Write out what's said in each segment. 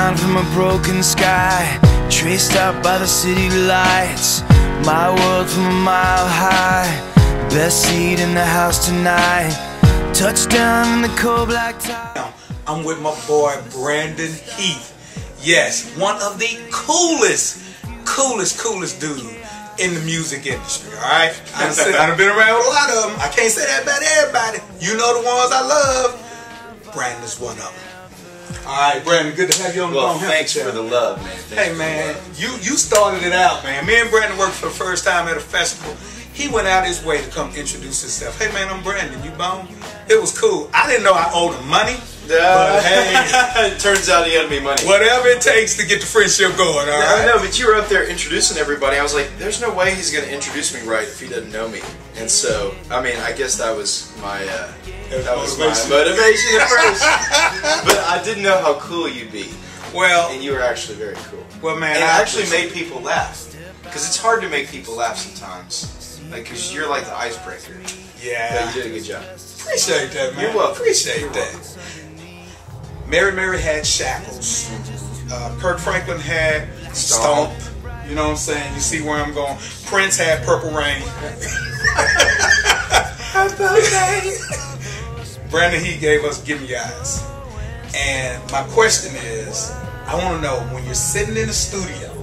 line from a broken sky, traced out by the city lights. My world from a mile high, best seat in the house tonight. Touchdown in the cold black tie. I'm with my boy Brandon Heath. Yes, one of the coolest dudes in the music industry, alright? I've been around with a lot of them. I can't say that about everybody. You know the ones I love. Brandon's one of them. Alright, Brandon, good to have you on the Bone Hampton thanks Channel. for the love, man. Hey, man, you started it out, man. Me and Brandon worked for the first time at a festival. He went out his way to come introduce himself. Hey, man, I'm Brandon. You Bone? It was cool. I didn't know I owed him money. But hey, it turns out he owed me money. Whatever it takes to get the friendship going, all right? I know, but you were up there introducing everybody. I was like, there's no way he's going to introduce me right if he doesn't know me. And so, I mean, I guess that was my motivation at first. But I didn't know how cool you'd be. Well, and you were actually very cool. Well, man, and it actually made people laugh. Because it's hard to make people laugh sometimes. Like, because you're like the icebreaker. Yeah. But you did a good job. Appreciate that, man. You're welcome. Appreciate that. Mary had Shackles. Kirk Franklin had Stomp. You know what I'm saying? You see where I'm going. Prince had Purple Rain. Purple Rain. Brandon Heath gave us Give Me Eyes. And my question is, I want to know, when you're sitting in the studio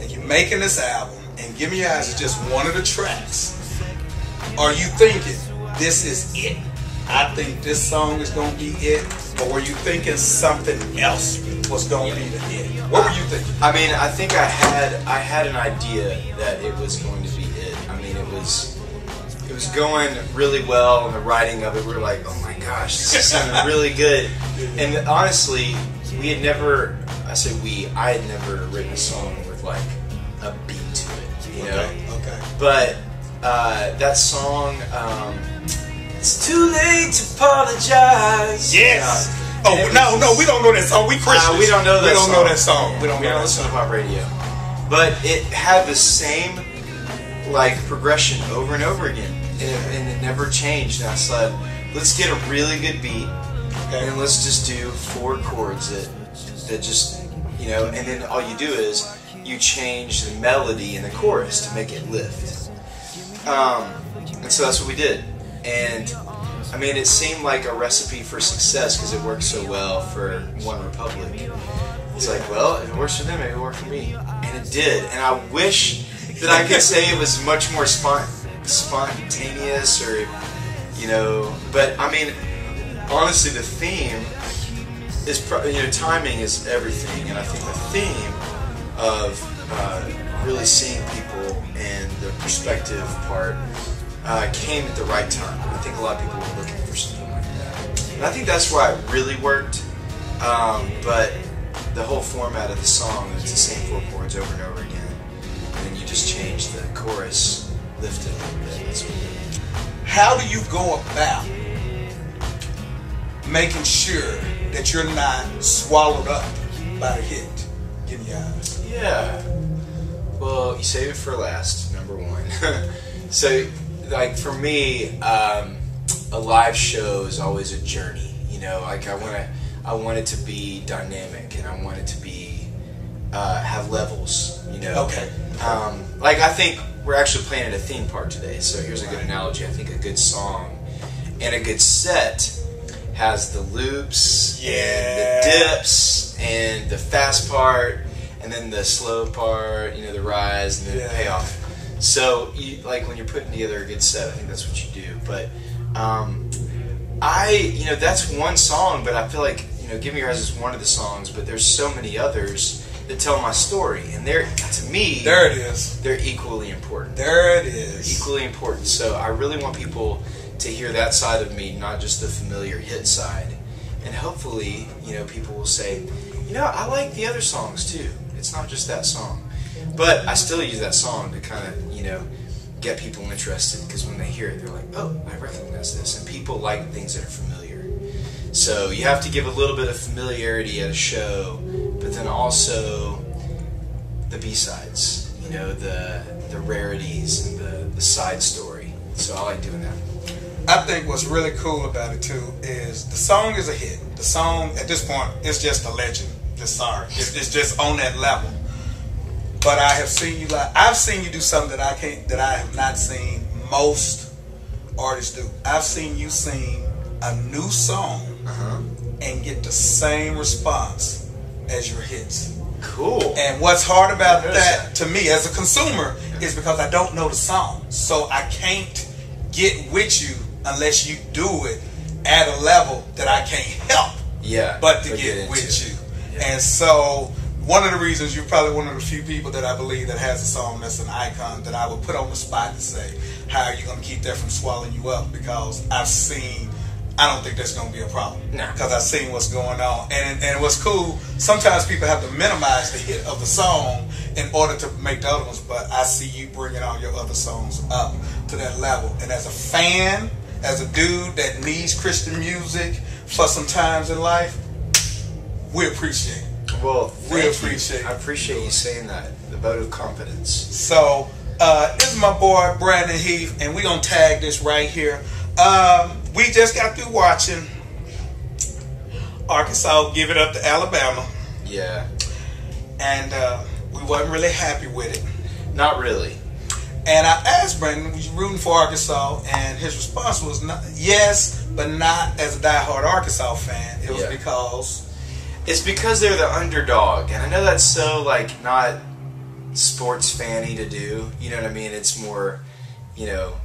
and you're making this album, and Give Me Eyes is just one of the tracks, are you thinking, this is it? I think this song is going to be it? Or were you thinking something else was going to be the it? What were you thinking? I mean, I think I had an idea that it was going to be it. I mean, it was going really well, and the writing of it, we were like, oh my gosh, this is sounding really good. And honestly, we had never, I had never written a song with like a beat to it, you know? Okay. But that song, it's too late to apologize. Yes. Oh no, we don't know that song. We Christians. We don't know that song. We don't know that song. We don't listen to pop radio. But it had the same like progression over and over again, and it never changed. And I said, let's get a really good beat, and let's just do 4 chords that just, you know, and then all you do is you change the melody in the chorus to make it lift. And so that's what we did. And I mean, it seemed like a recipe for success because it worked so well for One Republic. It's like, well, if it works for them, maybe it'll work for me. And it did. And I wish that I could say it was much more spontaneous, or, you know, but I mean, honestly, the theme is, you know, timing is everything. And I think the theme of really seeing people and the perspective part came at the right time. I think a lot of people were looking for something like that. And I think that's why it really worked. But the whole format of the song, it's the same 4 chords over and over again. And then you just change the chorus, lift it a little bit. That's what we did. How do you go about making sure that you're not swallowed up by the hit, Give Me Eyes? Yeah. Well, you save it for last, number 1. So, like, for me, a live show is always a journey. You know, like I want it to be dynamic, and I want it to be have levels. You know. Okay. Like, I think we're actually playing at a theme park today. So here's a good analogy. I think a good song and a good set has the loops, and the dips, and the fast part, and then the slow part. You know, the rise and the payoff. So, like, when you're putting together a good set, I think that's what you do. But, you know, that's one song, but I feel like, you know, Give Me Your Eyes is one of the songs, but there's so many others that tell my story. And they're, to me, there it is. They're equally important. There it is. They're equally important. So I really want people to hear that side of me, not just the familiar hit side. And hopefully, you know, people will say, you know, I like the other songs too. It's not just that song. But I still use that song to kind of, you know, get people interested, because when they hear it, they're like, oh, I recognize this. And people like things that are familiar. So you have to give a little bit of familiarity at a show, but then also the B-sides, you know, the rarities and the side story. So I like doing that. I think what's really cool about it too is the song is a hit. The song at this point is just a legend. Just sorry. It's just on that level. But I have seen you I've seen you do something that I have not seen most artists do. I've seen you sing a new song and get the same response as your hits. Cool. And what's hard about that to me as a consumer is because I don't know the song. So I can't get with you unless you do it at a level that I can't help but to get with you. Yeah. And so one of the reasons, you're probably one of the few people that I believe that has a song that's an icon that I would put on the spot and say, how are you going to keep that from swallowing you up? Because I don't think that's going to be a problem. No. Because I've seen what's going on. And what's cool, sometimes people have to minimize the hit of the song in order to make the other ones, but I see you bringing all your other songs up to that level. And as a fan, as a dude that needs Christian music for some times in life, we appreciate it. Well, we appreciate it. I appreciate you saying that. The vote of confidence. So, this is my boy, Brandon Heath, and we're going to tag this right here. We just got through watching Arkansas give it up to Alabama. Yeah. And we wasn't really happy with it. Not really. And I asked Brandon, was you rooting for Arkansas? And his response was yes, but not as a diehard Arkansas fan. It was because... It's because they're the underdog. And I know that's so, like, not sports fan-y to do. You know what I mean? It's more, you know,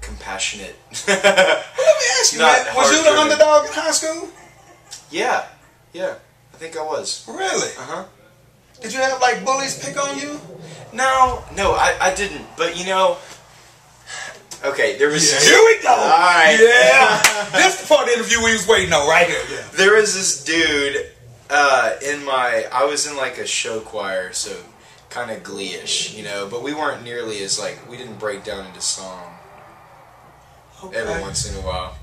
compassionate. Well, let me ask you, man, was you the underdog in high school? Yeah. Yeah. I think I was. Really? Uh-huh. Did you have, like, bullies pick on you? No, I didn't. But, you know... Okay, there was... Yeah, here we go! Alright. Yeah! This part of the interview we was waiting on, right here. Yeah. There was this dude I was in, like, a show choir, so kind of glee-ish, you know, but we weren't nearly as, like, we didn't break down into song every once in a while.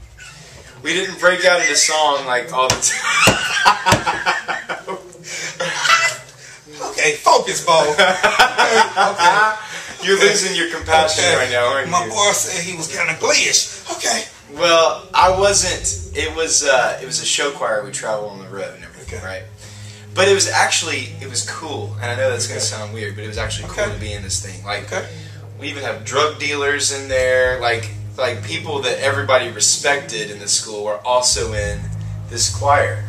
We didn't break down into song, like, all the time. Okay, focus, Bo. Okay. You're losing your compassion right now, aren't you? My boy said he was kind of glee-ish. Okay. Well, I wasn't. It was a show choir. We travel on the road and everything, right? But it was cool. And I know that's going to sound weird, but it was actually cool to be in this thing. Like, we even have drug dealers in there. Like people that everybody respected in the school were also in this choir.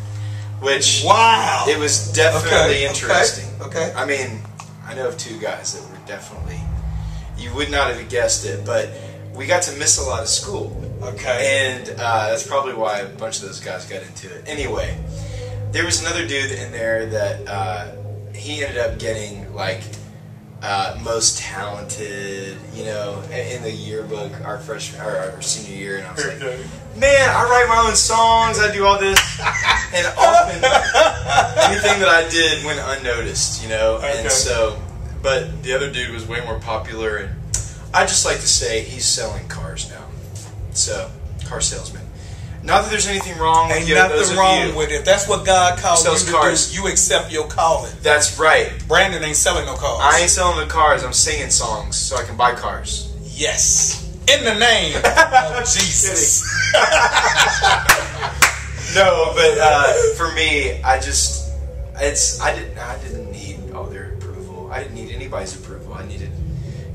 Which, wow, it was definitely interesting. Okay. I mean, I know of two guys that were definitely, you would not have guessed it, but we got to miss a lot of school. Okay. And that's probably why a bunch of those guys got into it. Anyway, there was another dude in there that he ended up getting, like, most talented, you know, in the yearbook our senior year, and I was like, man, I write my own songs, I do all this, and often anything that I did went unnoticed, you know, and so, but the other dude was way more popular, and I just like to say he's selling cars now, so, car salesman. Not that there's anything wrong with you. Ain't nothing wrong with it. That's what God called you to do. You accept your calling. That's right. Brandon ain't selling no cars. I ain't selling the cars. I'm singing songs so I can buy cars. Yes. In the name of Jesus. No, but for me, I didn't need all their approval. I didn't need anybody's approval. I needed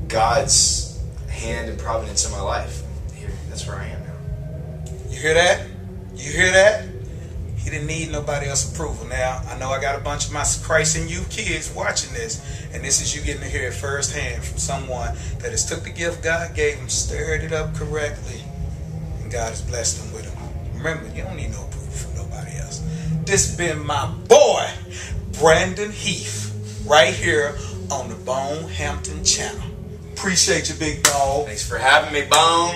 God's hand and providence in my life. Here, that's where I am now. You hear that? You hear that? He didn't need nobody else's approval. Now, I know I got a bunch of my Christ and youth kids watching this, and this is you getting to hear it firsthand from someone that has took the gift God gave him, stirred it up correctly, and God has blessed him with it. Remember, you don't need no approval from nobody else. This has been my boy, Brandon Heath, right here on the Bone Hampton Channel. Appreciate you, big dog. Thanks for having me, Bone.